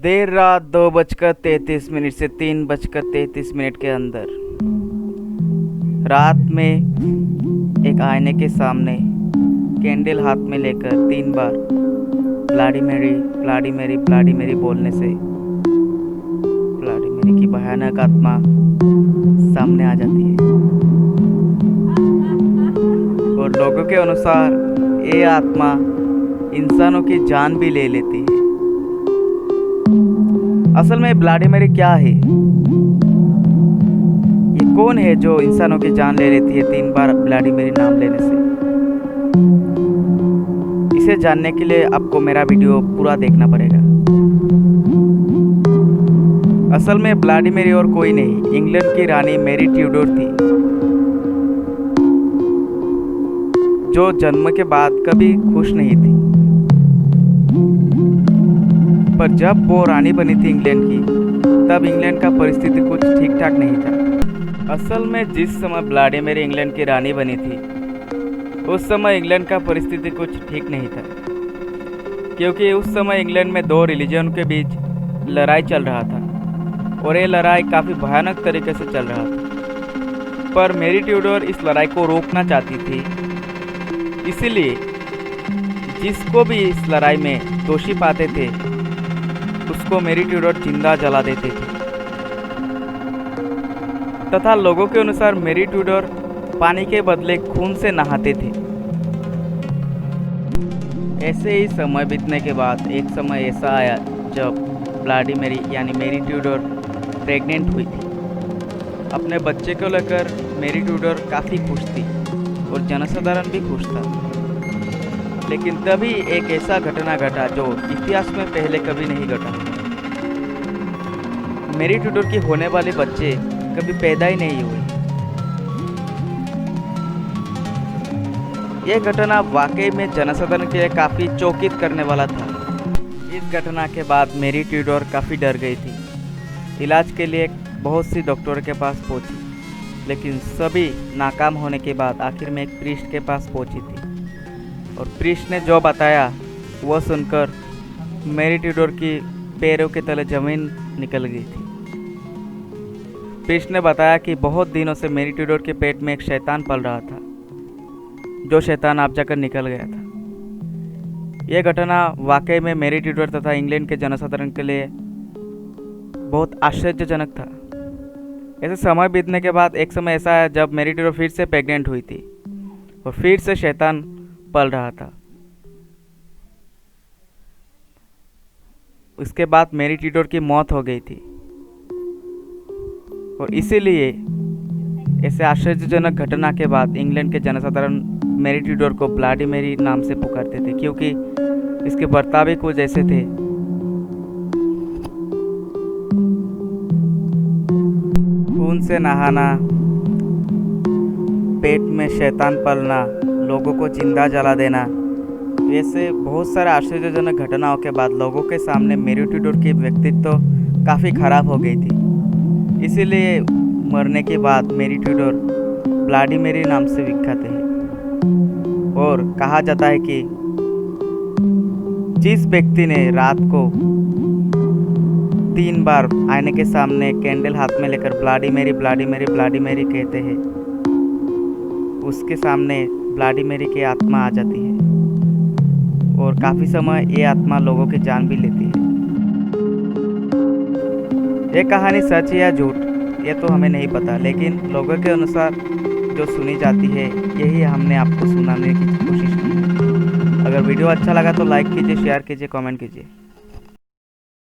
देर रात 2:33 से 3:33 के अंदर रात में एक आईने के सामने कैंडल हाथ में लेकर 3 बार Bloody Mary bloody Mary bloody Mary बोलने से ब्लाडी मैरी की भयानक आत्मा सामने आ जाती है और लोगों के अनुसार ये आत्मा इंसानों की जान भी ले लेती है। असल में ब्लाडी मैरी क्या है? ये कौन है जो इंसानों की जान ले लेती है 3 बार ब्लाडी मैरी नाम लेने से? इसे जानने के लिए आपको मेरा वीडियो पूरा देखना पड़ेगा। असल में ब्लाडी मैरी और कोई नहीं, इंग्लैंड की रानी मैरी ट्यूडोर थी, जो जन्म के बाद कभी खुश नहीं थी। पर जब वो रानी बनी थी इंग्लैंड की, तब इंग्लैंड का परिस्थिति कुछ ठीक ठाक नहीं था। असल में जिस समय ब्लाडी मैरी इंग्लैंड की रानी बनी थी, उस समय इंग्लैंड का परिस्थिति कुछ ठीक नहीं था, क्योंकि उस समय इंग्लैंड में 2 रिलीजन के बीच लड़ाई चल रहा था और ये लड़ाई काफ़ी भयानक तरीके से चल रहा था। पर मैरी ट्यूडोर इस लड़ाई को रोकना चाहती थी, इसीलिए जिसको भी इस लड़ाई में दोषी पाते थे उसको मैरी ट्यूडोर जिंदा जला देते थे। तथा लोगों के अनुसार मैरी ट्यूडोर पानी के बदले खून से नहाते थे। ऐसे ही समय बीतने के बाद एक समय ऐसा आया जब ब्लाडी मैरी यानी मैरी ट्यूडोर प्रेग्नेंट हुई थी। अपने बच्चे को लेकर मैरी ट्यूडोर काफ़ी खुश थी और जनसाधारण भी खुश था। लेकिन तभी एक ऐसा घटना घटा जो इतिहास में पहले कभी नहीं घटा। मैरी ट्यूडोर की होने वाले बच्चे कभी पैदा ही नहीं हुए। यह घटना वाकई में जनसाधारण के लिए काफ़ी चौंकित करने वाला था। इस घटना के बाद मैरी ट्यूडोर काफ़ी डर गई थी। इलाज के लिए बहुत सी डॉक्टरों के पास पहुंची, लेकिन सभी नाकाम होने के बाद आखिर में एक प्रीस्ट के पास पहुंची थी और प्रीस्ट ने जो बताया वह सुनकर मैरी ट्यूडोर की पैरों के तले ज़मीन निकल गई थी। प्रीस्ट ने बताया कि बहुत दिनों से मैरी ट्यूडोर के पेट में एक शैतान पल रहा था, जो शैतान आप जाकर निकल गया था। यह घटना वाकई में मैरी ट्यूडोर तथा इंग्लैंड के जनसाधारण के लिए बहुत आश्चर्यजनक था। ऐसे समय बीतने के बाद एक समय ऐसा है जब मैरी ट्यूडोर फिर से प्रेग्नेंट हुई थी और फिर से शैतान पल रहा था। उसके बाद मैरी ट्यूडोर की मौत हो गई थी और इसीलिए ऐसे आश्चर्यजनक घटना के बाद इंग्लैंड के जनसाधारण मैरी ट्यूडोर को ब्लाडी मैरी नाम से पुकारते थे, क्योंकि इसके बर्ताव भी कुछ ऐसे थे। खून से नहाना, पेट में शैतान पलना, लोगों को जिंदा जला देना, ऐसे बहुत सारे आश्चर्यजनक घटनाओं के बाद लोगों के सामने मैरी ट्यूडोर की व्यक्तित्व काफ़ी खराब हो गई थी। इसीलिए मरने के बाद मैरी ट्यूडोर ब्लाडी मैरी नाम से विख्यात है और कहा जाता है कि जिस व्यक्ति ने रात को 3 बार आईने के सामने कैंडल हाथ में लेकर bloody Mary bloody Mary bloody Mary कहते हैं, उसके सामने ब्लाडी मैरी की आत्मा आ जाती है और काफ़ी समय ये आत्मा लोगों की जान भी लेती है। ये कहानी सच है या झूठ, ये तो हमें नहीं पता, लेकिन लोगों के अनुसार जो सुनी जाती है यही हमने आपको सुनाने की कोशिश की। अगर वीडियो अच्छा लगा तो लाइक कीजिए, शेयर कीजिए, कमेंट कीजिए।